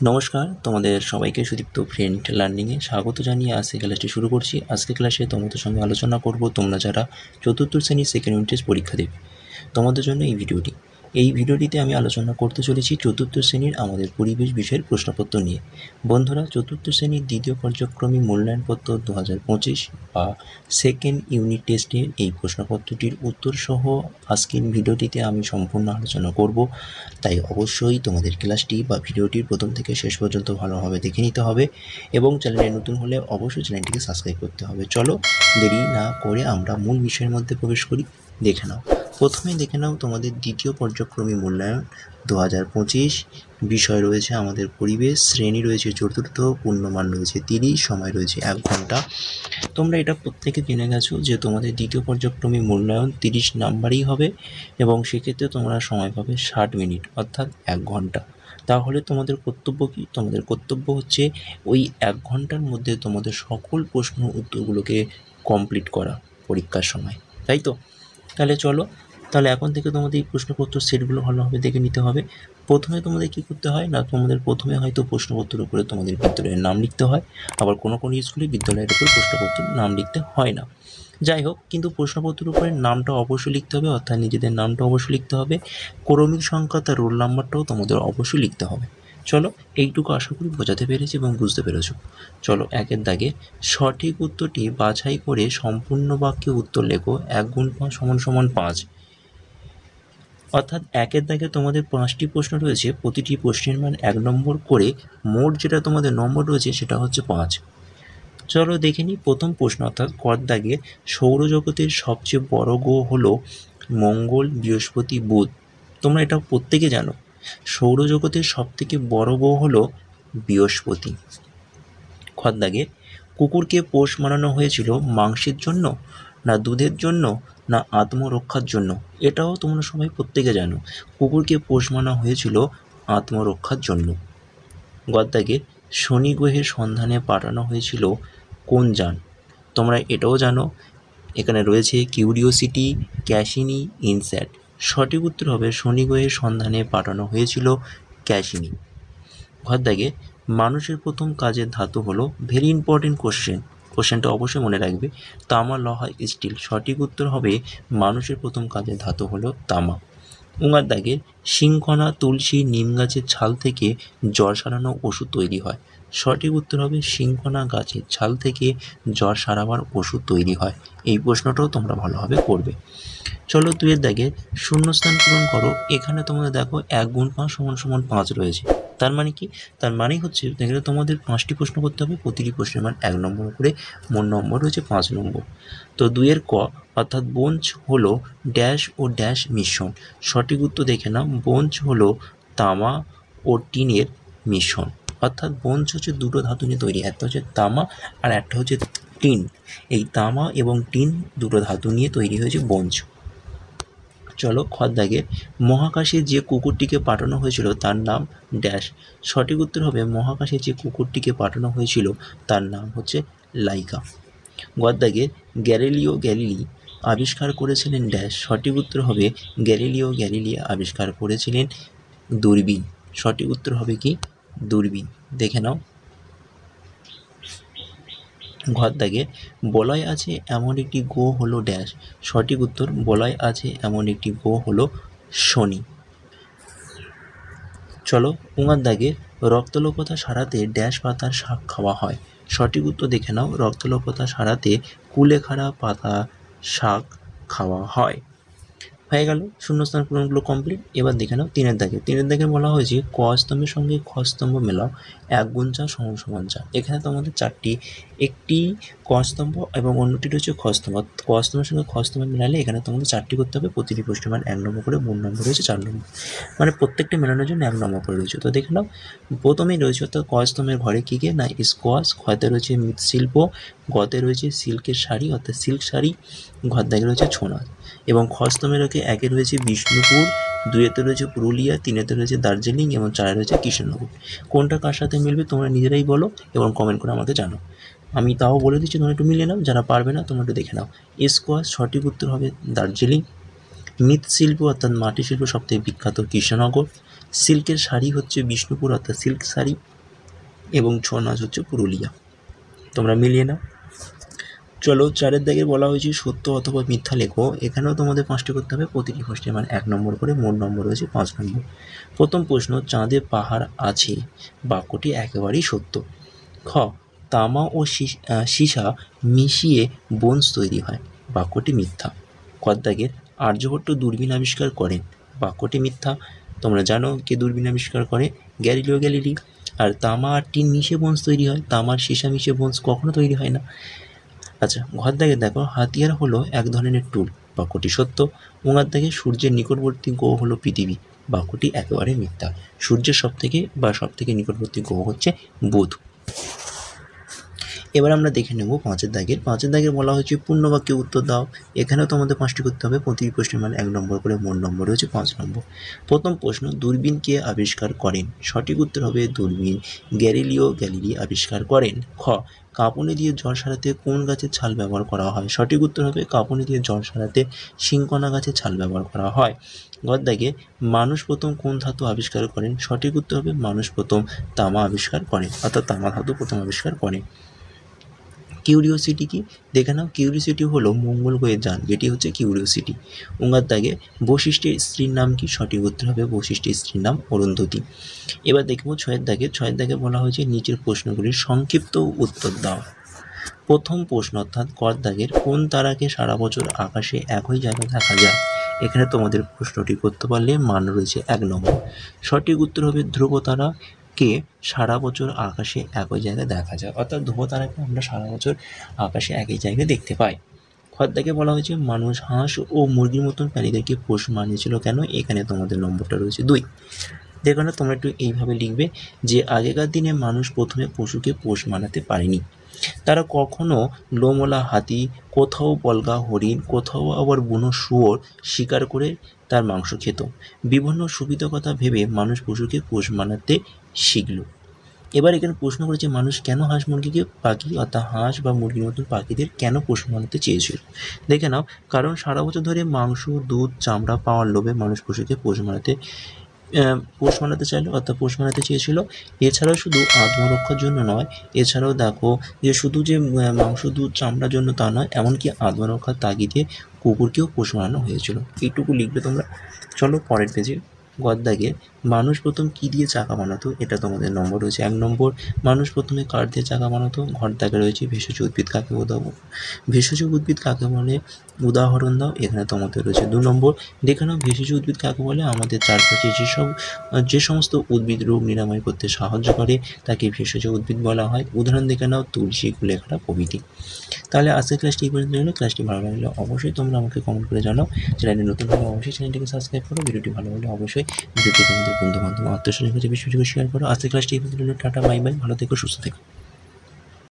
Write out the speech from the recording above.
নমস্কার, তোমাদের সবাইকে সুদীপ্ত ফ্রেন্ড লার্নিংয়ে স্বাগত জানিয়ে আজকে ক্লাসটি শুরু করছি। আজকে ক্লাসে তোমাদের সঙ্গে আলোচনা করব তোমরা যারা চতুর্থ শ্রেণীর সেকেন্ড ইউনিট টেস্ট পরীক্ষা দেবে তোমাদের জন্য এই ভিডিওটিতে আমি আলোচনা করতে চলেছি চতুর্থ শ্রেণীর আমাদের পরিবেশ বিষয়ের প্রশ্নপত্র নিয়ে। বন্ধুরা, চতুর্থ শ্রেণীর দ্বিতীয় পর্যায়ক্রমী মূল্যায়নপত্র 2025 বা সেকেন্ড ইউনিট টেস্টের এই প্রশ্নপত্রটির উত্তরসহ আজকের ভিডিওটিতে আমি সম্পূর্ণ আলোচনা করব। তাই অবশ্যই তোমাদের ক্লাসটি বা ভিডিওটির প্রথম থেকে শেষ পর্যন্ত ভালোভাবে দেখে নিতে হবে এবং চ্যানেলে নতুন হলে অবশ্যই চ্যানেলটিকে সাবস্ক্রাইব করতে হবে। চলো দেরি না করে আমরা মূল বিষয়ের মধ্যে প্রবেশ করি। প্রথমে দেখে নাও তোমাদের দ্বিতীয় পর্যায়ক্রমী মূল্যায়ন 2025 বিষয় রয়েছে আমাদের পরিবেশ, শ্রেণী রয়েছে চতুর্থ, পূর্ণমান রয়েছে 30, সময় রয়েছে 1 ঘন্টা। তোমরা এটা প্রত্যেকে জেনে গেছো যে তোমাদের দ্বিতীয় পর্যায়ক্রমী মূল্যায়ন 30 নাম্বারই হবে এবং সেক্ষেত্রে তোমরা সময় পাবে 60 মিনিট অর্থাৎ 1 ঘন্টা। তাহলে তোমাদের কর্তব্য কি? তোমাদের কর্তব্য হচ্ছে ওই 1 ঘন্টার মধ্যে তোমাদের সকল প্রশ্ন উত্তরগুলোকে কমপ্লিট করা পরীক্ষার সময়, তাই তো? তাহলে এখন থেকে তোমাদের এই প্রশ্নপত্র সেটগুলো ভালোভাবে দেখে নিতে হবে। প্রথমে তোমাদের কী করতে হয় না, তোমাদের প্রথমে হয়তো প্রশ্নপত্রের উপরে তোমাদের বিদ্যালয়ের নাম লিখতে হয়, আবার কোনো স্কুলে বিদ্যালয়ের উপর প্রশ্নপত্রের নাম লিখতে হয় না। যাই হোক, কিন্তু প্রশ্নপত্রের উপরে নামটা অবশ্যই লিখতে হবে, অর্থাৎ নিজেদের নামটা অবশ্যই লিখতে হবে, ক্রমিক সংখ্যা তার রোল নাম্বারটাও তোমাদের অবশ্যই লিখতে হবে। চলো, এইটুকু আশা করি বোঝাতে পেরেছি এবং বুঝতে পেরেছো। চলো, 1 দাগে সঠিক উত্তরটি বাছাই করে সম্পূর্ণ বাক্যে উত্তর লেখো। 1 গুণ 5 সমান 5। অর্থাৎ 1 দাগে তোমাদের 5টি প্রশ্ন রয়েছে, প্রতিটি প্রশ্নের মান 1 নম্বর করে, মোট যেটা তোমাদের নম্বর রয়েছে সেটা হচ্ছে 5। চলো দেখে নিই প্রথম প্রশ্ন, অর্থাৎ ক দাগে সৌরজগতের সবচেয়ে বড় গ্রহ হলো মঙ্গল, বৃহস্পতি, বুধ। তোমরা এটা প্রত্যেকে জানো, সৌরজগতের সবথেকে বড় গ্রহ হলো বৃহস্পতি। খ দাগে কুকুরকে পোষ মানানো হয়েছিল মাংসের জন্য, না দুধের জন্য, না আত্মরক্ষার জন্য? এটাও তোমরা সবাই প্রত্যেকে জানো, কুকুরকে পোষ মানা হয়েছিল আত্মরক্ষার জন্য। গ দাগে শনি গ্রহের সন্ধানে পাঠানো হয়েছিল কোন যান? তোমরা এটাও জানো, এখানে রয়েছে কিউরিওসিটি, ক্যাসিনি, ইনস্যাট। সঠিক উত্তর হবে শনি গ্রহের সন্ধানে পাঠানো হয়েছিল ক্যাসিনি। ঘ দাগে মানুষের প্রথম কাজের ধাতু হলো, ভেরি ইম্পর্টেন্ট কোশ্চেনটা অবশ্যই মনে রাখবে, তামা, লোহা, স্টিল। সঠিক উত্তর হবে মানুষের প্রথম কাজের ধাতু হলো তামা। উঙার দাগের শিংকণা, তুলসী, নিম গাছের ছাল থেকে জ্বর সারানো ওষুধ তৈরি হয়। সঠিক উত্তর হবে শিংকণা গাছের ছাল থেকে জ্বর সারাবার ওষুধ তৈরি হয়। এই প্রশ্নটাও তোমরা ভালোভাবে করবে। চলো 2 দাগে শূন্যস্থান পূরণ করো। এখানে তোমরা দেখো 1 গুণ 5 সমান 5 রয়েছে। তার মানে কি? তার মানে হচ্ছে এখানে তোমাদের 5টি প্রশ্ন করতে হবে, প্রতিটি প্রশ্নের মান 1 নম্বর করে, মোট নম্বর রয়েছে 5 নম্বর। তো 2 ক, অর্থাৎ বোঞ্চ হলো ড্যাশ ও ড্যাশ মিশ্রণ। সঠিক উত্তর দেখে নাও, বোঞ্চ হলো তামা ও টিনের মিশ্রণ। অর্থাৎ বোঞ্চ হচ্ছে দুটো ধাতু নিয়ে তৈরি, একটা হচ্ছে তামা আর একটা হচ্ছে টিন। এই তামা এবং টিন দুটো ধাতু নিয়ে তৈরি হয়েছে বোঞ্চ। চলো খ দাগে মহাকাশে যে কুকুরটিকে পাঠানো হয়েছিল তার নাম ড্যাশ। সঠিক উত্তর হবে মহাকাশে যে কুকুরটিকে পাঠানো হয়েছিল তার নাম হচ্ছে লাইকা। গ দাগে গ্যালিলিও গ্যালিলি আবিষ্কার করেছিলেন ড্যাশ। সঠিক উত্তর হবে গ্যালিলিও গ্যালিলি আবিষ্কার করেছিলেন দূরবীন। সঠিক উত্তর হবে কি? দূরবীন। দেখে নাও। ঘর দাগে বলয় আছে এমন একটি গ্রহ হলো ড্যাশ। সঠিক উত্তর বলয় আছে এমন একটি গ্রহ হলো শনি। চলো উঙার দাগে রক্তলোপতা সারাতে ড্যাশ পাতার শাক খাওয়া হয়। সঠিক উত্তর দেখে নাও, রক্তলোপতা সারাতে কুলেখাড়া পাতা শাক খাওয়া হয়। হয়ে গেল শূন্যস্থান পূরণগুলো কমপ্লিট। এবার দেখে নাও 3 দাগে বলা হয়েছে ক স্তম্ভের সঙ্গে খ স্তম্ভ মেলাও, 1 গুণ 4 সমান 4। এখানে তোমাদের 4টি, একটি ক স্তম্ভ এবং অন্যটি রয়েছে খ স্তম্ভ। ক স্তম্ভের সঙ্গে খ স্তম্ভ মেলালে এখানে তোমাদের 4টি করতে হবে, প্রতিটি প্রশ্নের মান 1 নম্বর করে, মোট নম্বর রয়েছে 4 নম্বর, মানে প্রত্যেকটা মেলানোর জন্য 1 নম্বর করে রয়েছে। তো দেখে নাও, প্রথমেই রয়েছে অর্থাৎ ক স্তম্ভের ঘরে কী কী না, স্কোয়াশ। খতে রয়েছে মৃৎশিল্প, গতে রয়েছে সিল্কের শাড়ি অর্থাৎ সিল্ক শাড়ি, ঘর দাগে রয়েছে ছৌ নাচ। এবং খ স্তম্ভের 1 রয়েছে বিষ্ণুপুর, 2 রয়েছে পুরুলিয়া, 3 রয়েছে দার্জিলিং এবং 4 রয়েছে কৃষ্ণনগর। কোনটা কার সাথে মিলবে তোমরা নিজেরাই বলো এবং কমেন্ট করে আমাকে জানাও। আমি তাও বলে দিচ্ছি, তোমরা একটু মিলিয়ে নাও, যারা পারবে না তোমরা একটু দেখে নাও। স্কোয়াশ সঠিক উত্তর হবে দার্জিলিং। মৃৎশিল্প অর্থাৎ মাটি শিল্প সবথেকে বিখ্যাত কৃষ্ণনগর। সিল্কের শাড়ি হচ্ছে বিষ্ণুপুর অর্থাৎ সিল্ক শাড়ি। এবং 6 নাচ হচ্ছে পুরুলিয়া। তোমরা মিলিয়ে নাও। চলো 4 দাগে বলা হয়েছে সত্য অথবা মিথ্যা লেখো। এখানেও তোমাদের 5টি করতে হবে, প্রতিটি প্রশ্নের মান 1 নম্বর করে, মোট নম্বর রয়েছে 5 নম্বর। প্রথম প্রশ্ন, চাঁদে পাহাড় আছে, বাক্যটি একেবারেই সত্য। খ, তামা ও সীসা মিশিয়ে ব্রোঞ্জ তৈরি হয়, বাক্যটি মিথ্যা। ক দাগের আর্যভট্ট দূরবীন আবিষ্কার করেন, বাক্যটি মিথ্যা। তোমরা জানো কে দূরবীন আবিষ্কার করে? Galileo Galilei. আর তামা আর টিন মিশে ব্রোঞ্জ তৈরি হয়, তামার সীসা মিশে ব্রোঞ্জ কখনো তৈরি হয় না। আচ্ছা, ঘর দাগে দেখো হাতিয়ার হলো এক ধরনের টুল, বাক্যটি সত্য। উঙার দাগে সূর্যের নিকটবর্তী গ্রহ হলো পৃথিবী, বাক্যটি একেবারে মিথ্যা। সূর্যের সবথেকে নিকটবর্তী গ্রহ হচ্ছে বুধ। এবার আমরা দেখে নেব 5 দাগের বলা হয়েছে পূর্ণ বাক্যে উত্তর দাও। এখানেও তোমাদের 5টি করতে হবে, প্রতিটি প্রশ্নের মান 1 নম্বর করে, মোট নম্বর হচ্ছে 5 নম্বর। প্রথম প্রশ্ন, দূরবীন কে আবিষ্কার করেন? সঠিক উত্তর হবে দূরবীন গ্যালিলিও গ্যালিলি আবিষ্কার করেন। খ, কাঁপুনি দিয়ে জ্বর সারাতে কোন গাছের ছাল ব্যবহার করা হয়? সঠিক উত্তর হবে কাঁপুনি দিয়ে জ্বর সারাতে শিংকনা গাছের ছাল ব্যবহার করা হয়। ঘর দাগে মানুষ প্রথম কোন ধাতু আবিষ্কার করেন? সঠিক উত্তর হবে মানুষ প্রথম তামা আবিষ্কার করেন, অর্থাৎ তামা ধাতু প্রথম আবিষ্কার করেন। কিউরিওসিটি কি দেখে নাও। কিউরিওসিটি হলো মঙ্গল গ্রহের যান, যেটি হচ্ছে কিউরিওসিটি। উঙার দাগে বশিষ্ঠের স্ত্রীর নাম কি? সঠিক উত্তর হবে বশিষ্ঠের স্ত্রীর নাম অরুন্ধতী। এবার দেখব 6 দাগে বলা হয়েছে নিচের প্রশ্নগুলির সংক্ষিপ্ত উত্তর দাও। প্রথম প্রশ্ন অর্থাৎ ক দাগের কোন তারাকে সারা বছর আকাশে একই জায়গায় দেখা যায়? এখানে তোমাদের প্রশ্নটি করতে পারলে মান রয়েছে 1 নম্বর। সঠিক উত্তর হবে ধ্রুব তারা কে সারা বছর আকাশে একই জায়গায় দেখা যায়, অর্থাৎ ধ্রুব তারাকে আমরা সারা বছর আকাশে একই জায়গায় দেখতে পাই। খদ্দাকে বলা হয়েছে মানুষ হাঁস ও মুরগির মতন প্রাণীদেরকে পোষ মানিয়েছিল কেন? এখানে তোমাদের নম্বরটা রয়েছে 2। দেখো না, তোমরা একটু এইভাবে লিখবে যে আগেকার দিনে মানুষ প্রথমে পশুকে পোষ মানাতে পারেনি। তারা কখনো লোমওয়ালা হাতি, কোথাও বলগা হরিণ, কোথাও আবার বুনো শুয়োর শিকার করে তার মাংস খেত। বিভিন্ন সুবিধা কথা ভেবে মানুষ পশুকে পোষ মানাতে শিখল। এবার এখানে প্রশ্ন করেছে মানুষ কেন হাঁস মুরগিকে পাখি অর্থাৎ হাঁস বা মুরগির মতন পাখিদের কেন পোষ মানাতে চেয়েছিল? দেখে নাও, কারণ সারা বছর ধরে মাংস, দুধ, চামড়া পাওয়ার লোভে মানুষ পশুকে পোষ মানাতে চাইলো, অর্থাৎ পোষ মানাতে চেয়েছিল। এছাড়াও শুধু আত্মরক্ষার জন্য নয়, এছাড়াও দেখো যে শুধু যে মাংস, দুধ, চামড়ার জন্য তা নয়, এমনকি আত্মরক্ষার তাগিদে কুকুরকেও পোষ মানানো হয়েছিল। এইটুকু লিখবে তোমরা। চলো পরের পেজে। গদ্দাগে মানুষ প্রথম কী দিয়ে চাকা বানাতো? এটা তোমাদের নম্বর রয়েছে 1 নম্বর। মানুষ প্রথমে কাঠ দিয়ে চাকা বানাতো। ঘর দাগে রয়েছে ভেষজ উদ্ভিদ কাকে ভেষজ উদ্ভিদ কাকে বলে উদাহরণ দাও। এখানে তোমাদের রয়েছে 2 নম্বর। দেখে নাও ভেষজ উদ্ভিদ কাকে বলে? আমাদের চারপাশে যে সমস্ত উদ্ভিদ রোগ নিরাময় করতে সাহায্য করে তাকে ভেষজ উদ্ভিদ বলা হয়। উদাহরণ দেখে নাও তুলসী, কুলেখাড়া প্রভৃতি। তাহলে আজকের ক্লাসটি এই পর্যন্ত হলো। ক্লাসটি ভালো লাগলে অবশ্যই তোমরা আমাকে কমেন্ট করে জানাও। চ্যানেলে নতুন হলে অবশ্যই চ্যানেলটিকে সাবস্ক্রাইব করো। ভিডিওটি ভালো লাগলে অবশ্যই ভিডিওটি তোমাদের বন্ধু বান্ধব আত্মীয়স্বজনের কাছে বেশি শেয়ার করো। আজকের ক্লাসটি এই পর্যন্ত হলো। টাটা, বাই বাই, ভালো থেকো, সুস্থ থেকো।